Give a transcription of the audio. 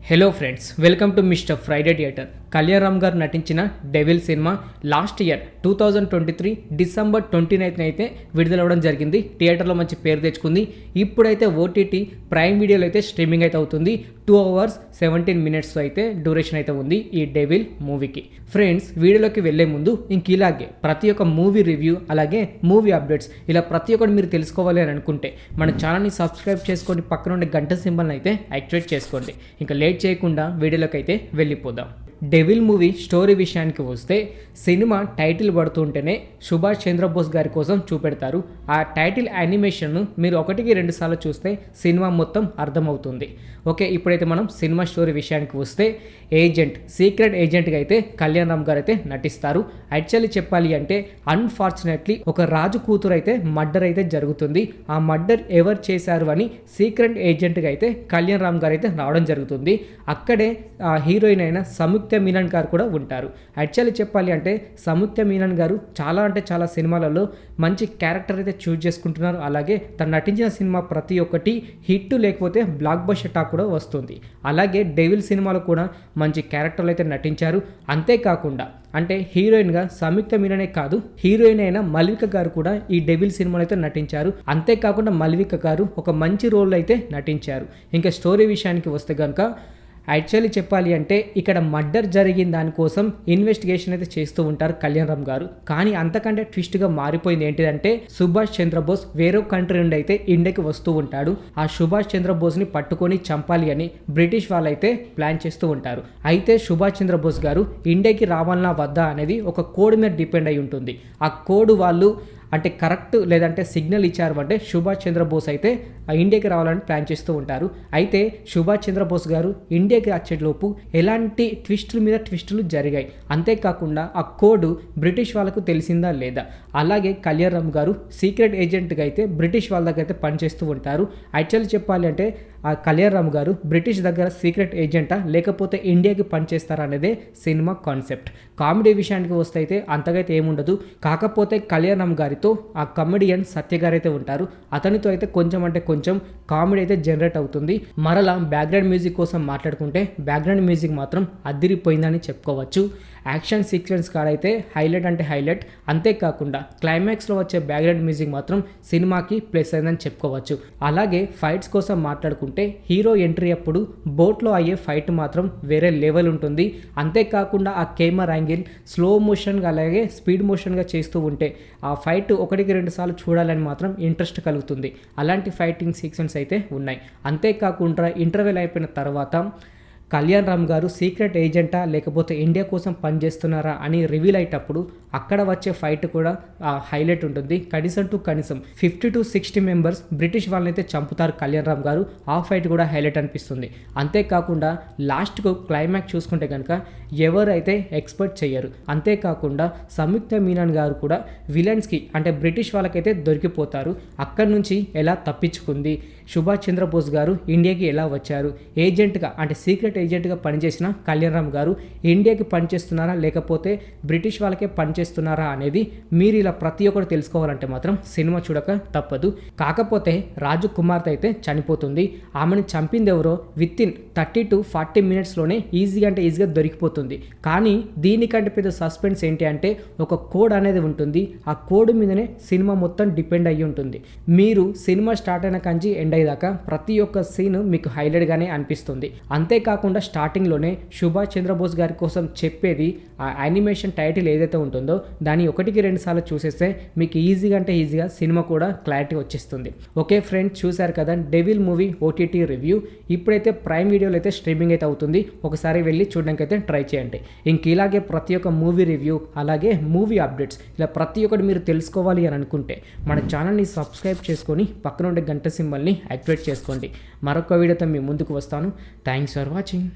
Hello friends, welcome to mister Friday theatre. Kalyan Ram గారు నటించిన devil cinema last year 2023 December 29th అయితే విడుదలవ్వడం జరిగింది. థియేటర్లో మంచి పేరు తెచ్చుకుంది. ఇప్పుడైతే ఓటీటీ ప్రైమ్ వీడియోలో అయితే స్ట్రీమింగ్ అయితే అవుతుంది. 2 hours 17 minutes అయితే డ్యూరేషన్ అయితే ఉంది ఈ డెవిల్ మూవీకి. ఫ్రెండ్స్, వీడియోలోకి వెళ్లే ముందు ఇంక ఇలాగే ప్రతి ఒక్క మూవీ రివ్యూ అలాగే మూవీ అప్డేట్స్ ఇలా ప్రతి ఒక్కటి మీరు తెలుసుకోవాలి అని అనుకుంటే మన ఛానల్ని సబ్స్క్రైబ్ చేసుకోండి, పక్కన ఉండే గంట సింబల్ని అయితే యాక్టివేట్ చేసుకోండి. ఇంకా లేట్ చేయకుండా వీడియోలోకి అయితే వెళ్ళిపోదాం. డెవిల్ మూవీ స్టోరీ విషయానికి వస్తే సినిమా టైటిల్ పడుతుంటేనే సుభాష్ చంద్రబోస్ గారి కోసం చూపెడతారు. ఆ టైటిల్ యానిమేషన్ను మీరు 1-2 సార్లు చూస్తే సినిమా మొత్తం అర్థమవుతుంది. ఓకే, ఇప్పుడైతే మనం సినిమా స్టోరీ విషయానికి వస్తే సీక్రెట్ ఏజెంట్గా అయితే కళ్యాణ్ రామ్ గారు అయితే నటిస్తారు. యాక్చువల్లీ చెప్పాలి అంటే అన్ఫార్చునేట్లీ ఒక రాజు కూతురు అయితే మర్డర్ అయితే జరుగుతుంది. ఆ మర్డర్ ఎవరు చేశారు అని సీక్రెట్ ఏజెంట్గా అయితే కళ్యాణ్ రామ్ గారు అయితే రావడం జరుగుతుంది. అక్కడే హీరోయిన్ అయిన సంయుక్త మీనన్ గారు కూడా ఉంటారు. యాక్చువల్లీ చెప్పాలి అంటే సంయుక్త మీనన్ గారు చాలా సినిమాలలో మంచి క్యారెక్టర్ అయితే చూజ్ చేసుకుంటున్నారు. అలాగే తను నటించిన సినిమా ప్రతి ఒక్కటి హిట్ లేకపోతే బ్లాక్ బస్టర్ టాక్ కూడా వస్తుంది. అలాగే డెవిల్ సినిమాలో కూడా మంచి క్యారెక్టర్లు అయితే నటించారు. అంతేకాకుండా అంటే హీరోయిన్గా సంయుక్త మీననే కాదు, హీరోయిన్ అయిన మల్విక గారు కూడా ఈ డెవిల్ సినిమాలో అయితే నటించారు. అంతేకాకుండా మల్విక గారు ఒక మంచి రోల్ అయితే నటించారు. ఇంకా స్టోరీ విషయానికి వస్తే కనుక యాక్చువల్లీ చెప్పాలి అంటే ఇక్కడ మర్డర్ జరిగిన దానికోసం ఇన్వెస్టిగేషన్ అయితే చేస్తూ ఉంటారు కళ్యాణ్ రామ్ గారు. కానీ అంతకంటే ట్విస్ట్గా మారిపోయింది ఏంటిదంటే సుభాష్ చంద్రబోస్ వేరే కంట్రీ నుండి అయితే ఇండియాకి వస్తూ ఉంటాడు. ఆ సుభాష్ చంద్రబోస్ని పట్టుకొని చంపాలి అని బ్రిటిష్ వాళ్ళైతే ప్లాన్ చేస్తూ ఉంటారు. అయితే సుభాష్ చంద్రబోస్ గారు ఇండియాకి రావాలన్నా వద్దా అనేది ఒక కోడ్ మీద డిపెండ్ అయి ఉంటుంది. ఆ కోడ్ వాళ్ళు అంటే కరెక్ట్ లేదంటే సిగ్నల్ ఇచ్చారు అంటే సుభాష్ చంద్రబోస్ అయితే ఇండియాకి రావాలని ప్లాన్ చేస్తూ ఉంటారు. అయితే సుభాష్ చంద్రబోస్ గారు ఇండియాకి వచ్చేలోపు ఎలాంటి ట్విస్టుల మీద ట్విస్టులు జరిగాయి. అంతేకాకుండా ఆ కోడ్ బ్రిటిష్ వాళ్ళకు తెలిసిందా లేదా. అలాగే కళ్యాణ్ రామ్ గారు సీక్రెట్ ఏజెంట్గా అయితే బ్రిటిష్ వాళ్ళ దగ్గర అయితే పనిచేస్తూ ఉంటారు. యాక్చువల్లీ చెప్పాలి అంటే ఆ కళ్యాణ్ రామ్ గారు బ్రిటిష్ దగ్గర సీక్రెట్ ఏజెంటా లేకపోతే ఇండియాకి పనిచేస్తారా అనేదే సినిమా కాన్సెప్ట్. కామెడీ విషయానికి వస్తే అయితే అంతగా అయితే ఏముండదు. కాకపోతే కళ్యాణ్ రామ్ గారితో ఆ కమెడియన్ సత్య గారు అయితే ఉంటారు. అతనితో అయితే కొంచెం కామెడీ అయితే జనరేట్ అవుతుంది. మరలా బ్యాక్గ్రౌండ్ మ్యూజిక్ కోసం మాట్లాడుకుంటే బ్యాక్గ్రౌండ్ మ్యూజిక్ మాత్రం అదిరిపోయిందని చెప్పుకోవచ్చు. యాక్షన్ సీక్వెన్స్ కాడైతే హైలైట్ అంటే హైలైట్. అంతేకాకుండా క్లైమాక్స్లో వచ్చే బ్యాక్గ్రౌండ్ మ్యూజిక్ మాత్రం సినిమాకి ప్లస్ అయిందని చెప్పుకోవచ్చు. అలాగే ఫైట్స్ కోసం మాట్లాడుకుంటే హీరో ఎంట్రీ అప్పుడు బోట్లో అయ్యే ఫైట్ మాత్రం వేరే లెవెల్ ఉంటుంది. అంతేకాకుండా ఆ కెమెరా యాంగిల్ స్లో మోషన్గా అలాగే స్పీడ్ మోషన్గా చేస్తూ ఉంటే ఆ ఫైట్ 1-2 సార్లు చూడాలని మాత్రం ఇంట్రెస్ట్ కలుగుతుంది. అలాంటి ఫైటింగ్ సీక్వెన్స్ అయితే ఉన్నాయి. అంతేకాకుండా ఇంటర్వెల్ అయిపోయిన తర్వాత కళ్యాణ్ రామ్ గారు సీక్రెట్ ఏజెంటా లేకపోతే ఇండియా కోసం పనిచేస్తున్నారా అని రివీల్ అయ్యేటప్పుడు అక్కడ వచ్చే ఫైట్ కూడా హైలైట్ ఉంటుంది. కనీసం 50 to 60 మెంబర్స్ బ్రిటిష్ వాళ్ళనైతే చంపుతారు కళ్యాణ్ రామ్ గారు. ఆ ఫైట్ కూడా హైలైట్ అనిపిస్తుంది. అంతేకాకుండా లాస్ట్కు క్లైమాక్స్ చూసుకుంటే కనుక ఎవరైతే ఎక్స్పెక్ట్ చేయరు. అంతేకాకుండా సంయుక్త మీనన్ గారు కూడా విలన్స్కి అంటే బ్రిటిష్ వాళ్ళకైతే దొరికిపోతారు. అక్కడి నుంచి ఎలా తప్పించుకుంది, సుభాష్ చంద్రబోస్ గారు ఇండియాకి ఎలా వచ్చారు, ఏజెంట్గా అంటే సీక్రెట్ ఏజెంట్గా పనిచేసిన కళ్యాణ్ రామ్ గారు ఇండియాకి పనిచేస్తున్నారా లేకపోతే బ్రిటిష్ వాళ్ళకే పనిచేస్తున్నారా అనేది మీరు ఇలా ప్రతి ఒక్కరు తెలుసుకోవాలంటే మాత్రం సినిమా చూడక తప్పదు. కాకపోతే రాజు కుమార్తె అయితే చనిపోతుంది. ఆమెను చంపింది ఎవరో వితిన్ 30 to 40 minutesలోనే ఈజీగా దొరికిపోతుంది. కానీ దీనికంటే పెద్ద సస్పెన్స్ ఏంటి అంటే ఒక కోడ్ అనేది ఉంటుంది. ఆ కోడ్ మీదనే సినిమా మొత్తం డిపెండ్ అయ్యి ఉంటుంది. మీరు సినిమా స్టార్ట్ అయిన కంచి ఎండ్ అయ్యేదాకా ప్రతి ఒక్క సీన్ మీకు హైలైట్గానే అనిపిస్తుంది. అంతేకాకుండా స్టార్టింగ్లోనే సుభాష్ చంద్రబోస్ గారి కోసం చెప్పేది ఆ యానిమేషన్ టైటిల్ ఏదైతే ఉంటుందో దాన్ని 1-2 సార్లు చూసేస్తే మీకు ఈజీగా సినిమా కూడా క్లారిటీ వచ్చేస్తుంది. ఓకే ఫ్రెండ్స్, చూశారు కదా డెవిల్ మూవీ ఓటీటీ రివ్యూ. ఇప్పుడైతే ప్రైమ్ వీడియోలో అయితే స్ట్రీమింగ్ అయితే అవుతుంది. ఒకసారి వెళ్ళి చూడడానికి అయితే ట్రై చేయండి. ఇంక ఇలాగే ప్రతి ఒక్క మూవీ రివ్యూ అలాగే మూవీ అప్డేట్స్ ఇలా ప్రతి ఒక్కటి మీరు తెలుసుకోవాలి అని అనుకుంటే మన ఛానల్ని సబ్స్క్రైబ్ చేసుకొని పక్కన ఉండే గంట సింబల్ని యాక్టివేట్ చేసుకోండి. మరొక వీడియోతో మీ ముందుకు వస్తాను. Thanks for watching.